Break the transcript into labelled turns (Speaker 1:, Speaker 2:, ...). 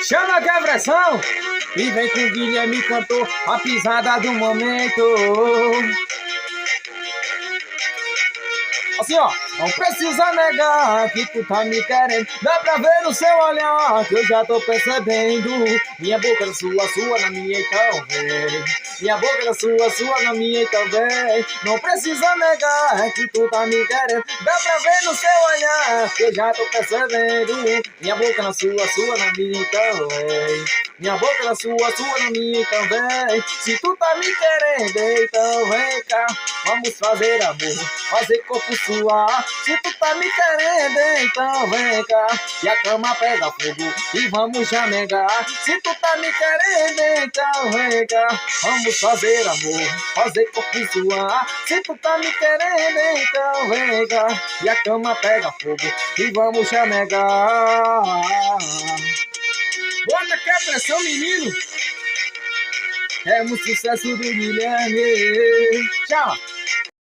Speaker 1: Chama que é pressão e vem com o Guilherme cantor, a pisada do momento. Assim, ó, não precisa negar que tu tá me querendo. Dá pra ver no seu olhar que eu já tô percebendo. Minha boca na sua na minha, então vem. Minha boca na sua na minha, então vem. Não precisa negar que tu tá me querendo. Dá pra ver no seu olhar que eu já tô percebendo. Minha boca na sua na minha, então vem. Minha boca na sua na minha, então vem. Se tu tá me querendo, então vem cá. Vamos fazer amor, fazer corpo suar. Se tu tá me querendo, então vem cá. E a cama pega fogo e vamos chamegar. Se tu tá me querendo, então vem cá. Vamos fazer amor, fazer corpo suar. Se tu tá me querendo, então vem cá. E a cama pega fogo e vamos chamegar. Bota que é pressão, menino. É um sucesso do Guilherme. Tchau.